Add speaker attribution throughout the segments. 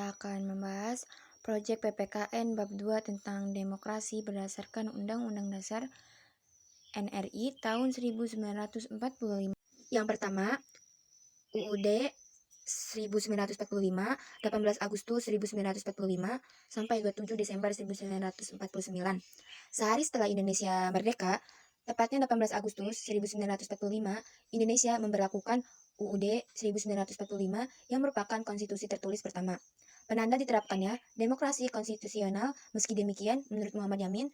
Speaker 1: kita akan membahas proyek PPKN Bab 2 tentang demokrasi berdasarkan Undang-Undang Dasar NRI tahun 1945. Yang pertama, UUD 1945, 18 Agustus 1945 sampai 27 Desember 1949. Sehari setelah Indonesia merdeka, tepatnya 18 Agustus 1945, Indonesia memberlakukan UUD 1945 yang merupakan konstitusi tertulis pertama. Penanda diterapkannya demokrasi konstitusional. Meski demikian, menurut Muhammad Yamin,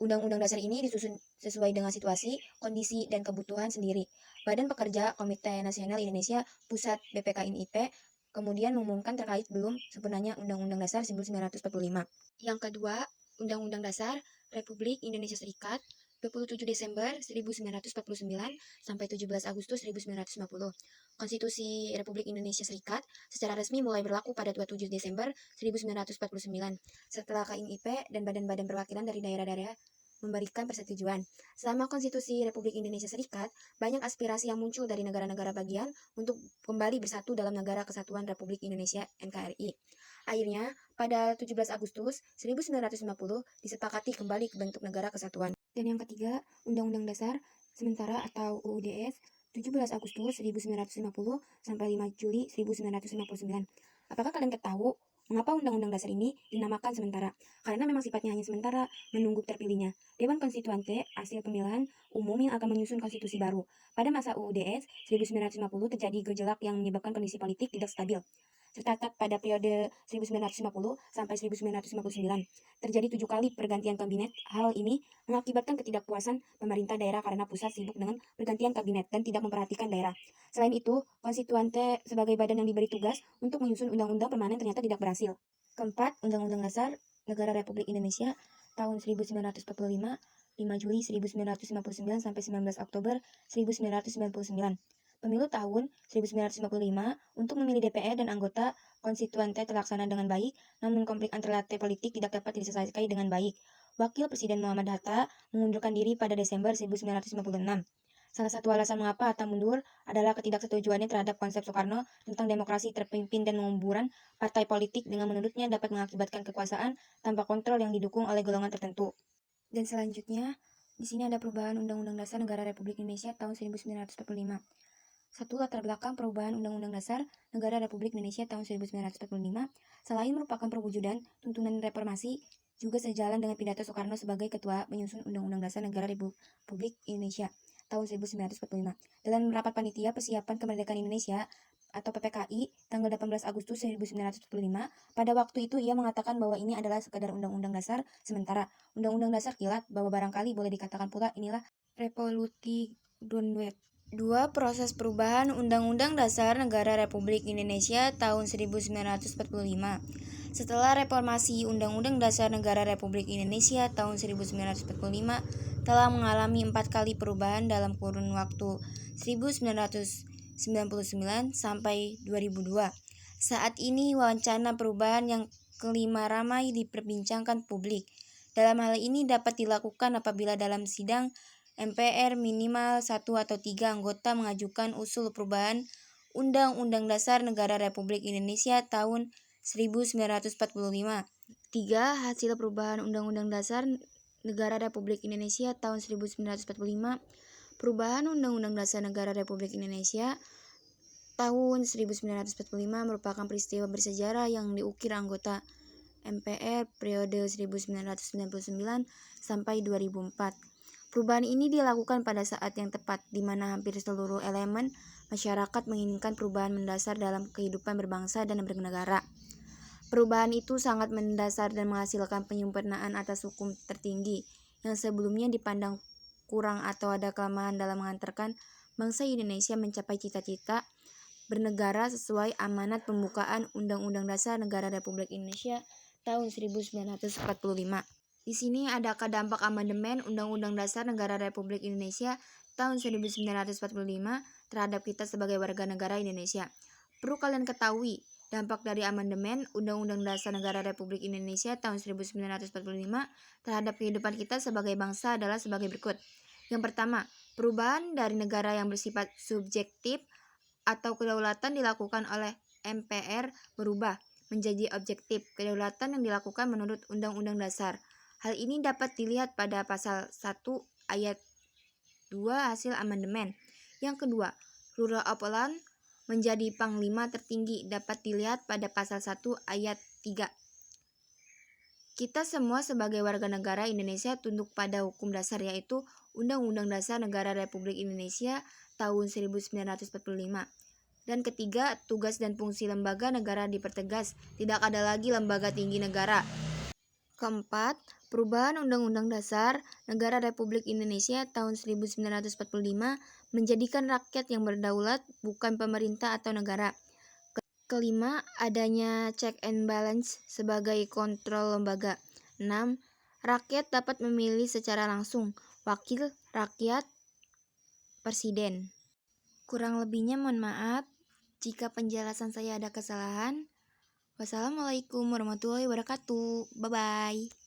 Speaker 1: Undang-Undang Dasar ini disusun sesuai dengan situasi, kondisi, dan kebutuhan sendiri. Badan Pekerja Komite Nasional Indonesia Pusat BPKNIP kemudian mengumumkan terkait belum sempurnanya Undang-Undang Dasar 1945. Yang kedua, Undang-Undang Dasar Republik Indonesia Serikat 27 Desember 1949 sampai 17 Agustus 1950. Konstitusi Republik Indonesia Serikat secara resmi mulai berlaku pada 27 Desember 1949 setelah KINIP dan badan-badan perwakilan dari daerah-daerah memberikan persetujuan. Selama Konstitusi Republik Indonesia Serikat, banyak aspirasi yang muncul dari negara-negara bagian untuk kembali bersatu dalam Negara Kesatuan Republik Indonesia (NKRI). Akhirnya, pada 17 Agustus 1950 disepakati kembali ke bentuk negara kesatuan. Dan yang ketiga, Undang-Undang Dasar Sementara atau UUDS 17 Agustus 1950 sampai 5 Juli 1959. Apakah kalian tahu mengapa Undang-Undang Dasar ini dinamakan sementara? Karena memang sifatnya hanya sementara, menunggu terpilihnya Dewan Konstituante hasil pemilihan umum yang akan menyusun konstitusi baru. Pada masa UUDS 1950 terjadi gejolak yang menyebabkan kondisi politik tidak stabil. Tercatat pada periode 1950 sampai 1959, terjadi 7 kali pergantian kabinet. Hal ini mengakibatkan ketidakpuasan pemerintah daerah karena pusat sibuk dengan pergantian kabinet dan tidak memperhatikan daerah. Selain itu, konstituante sebagai badan yang diberi tugas untuk menyusun undang-undang permanen ternyata tidak berhasil. Keempat, Undang-Undang Dasar Negara Republik Indonesia tahun 1945, 5 Juli 1959 sampai 19 Oktober 1999. Pemilu tahun 1955 untuk memilih DPR dan anggota konstituante terlaksana dengan baik, namun konflik antar partai politik tidak dapat diselesaikan dengan baik. Wakil Presiden Muhammad Hatta mengundurkan diri pada Desember 1956. Salah satu alasan mengapa Hatta mundur adalah ketidaksetujuannya terhadap konsep Soekarno tentang demokrasi terpimpin dan penguburan partai politik dengan menurutnya dapat mengakibatkan kekuasaan tanpa kontrol yang didukung oleh golongan tertentu. Dan selanjutnya, di sini ada perubahan Undang-Undang Dasar Negara Republik Indonesia tahun 1945. Satu, latar belakang perubahan Undang-Undang Dasar Negara Republik Indonesia tahun 1945, selain merupakan perwujudan tuntunan reformasi, juga sejalan dengan pidato Soekarno sebagai ketua penyusun Undang-Undang Dasar Negara Republik Indonesia tahun 1945. Dalam rapat panitia persiapan kemerdekaan Indonesia atau PPKI tanggal 18 Agustus 1945, pada waktu itu ia mengatakan bahwa ini adalah sekadar undang-undang dasar sementara, undang-undang dasar kilat, bahwa barangkali boleh dikatakan pula inilah revolusi Dunwet. 2. Proses perubahan Undang-Undang Dasar Negara Republik Indonesia tahun 1945. Setelah reformasi, Undang-Undang Dasar Negara Republik Indonesia tahun 1945 telah mengalami 4 kali perubahan dalam kurun waktu 1999 sampai 2002. Saat ini wacana perubahan yang kelima ramai diperbincangkan publik. Dalam hal ini dapat dilakukan apabila dalam sidang MPR minimal 1 atau 3 anggota mengajukan usul perubahan Undang-Undang Dasar Negara Republik Indonesia tahun 1945. 3. Hasil perubahan Undang-Undang Dasar Negara Republik Indonesia tahun 1945. Perubahan Undang-Undang Dasar Negara Republik Indonesia tahun 1945 merupakan peristiwa bersejarah yang diukir anggota MPR periode 1999 sampai 2004. Perubahan ini dilakukan pada saat yang tepat, di mana hampir seluruh elemen masyarakat menginginkan perubahan mendasar dalam kehidupan berbangsa dan bernegara. Perubahan itu sangat mendasar dan menghasilkan penyempurnaan atas hukum tertinggi, yang sebelumnya dipandang kurang atau ada kelemahan dalam mengantarkan bangsa Indonesia mencapai cita-cita bernegara sesuai amanat pembukaan Undang-Undang Dasar Negara Republik Indonesia tahun 1945. Di sini adakah dampak amandemen Undang-Undang Dasar Negara Republik Indonesia tahun 1945 terhadap kita sebagai warga negara Indonesia? Perlu kalian ketahui, dampak dari amandemen Undang-Undang Dasar Negara Republik Indonesia tahun 1945 terhadap kehidupan kita sebagai bangsa adalah sebagai berikut. Yang pertama, perubahan dari negara yang bersifat subjektif atau kedaulatan dilakukan oleh MPR berubah menjadi objektif kedaulatan yang dilakukan menurut Undang-Undang Dasar. Hal ini dapat dilihat pada pasal 1 ayat 2 hasil amandemen. Yang kedua, Ruler of Land menjadi panglima tertinggi dapat dilihat pada pasal 1 ayat 3. Kita semua sebagai warga negara Indonesia tunduk pada hukum dasar yaitu Undang-Undang Dasar Negara Republik Indonesia tahun 1945. Dan ketiga, tugas dan fungsi lembaga negara dipertegas, tidak ada lagi lembaga tinggi negara. Keempat, perubahan Undang-Undang Dasar Negara Republik Indonesia tahun 1945 menjadikan rakyat yang berdaulat, bukan pemerintah atau negara. Kelima, adanya check and balance sebagai kontrol lembaga. 6. Rakyat dapat memilih secara langsung wakil rakyat presiden. Kurang lebihnya mohon maaf jika penjelasan saya ada kesalahan. Wassalamualaikum warahmatullahi wabarakatuh. Bye-bye.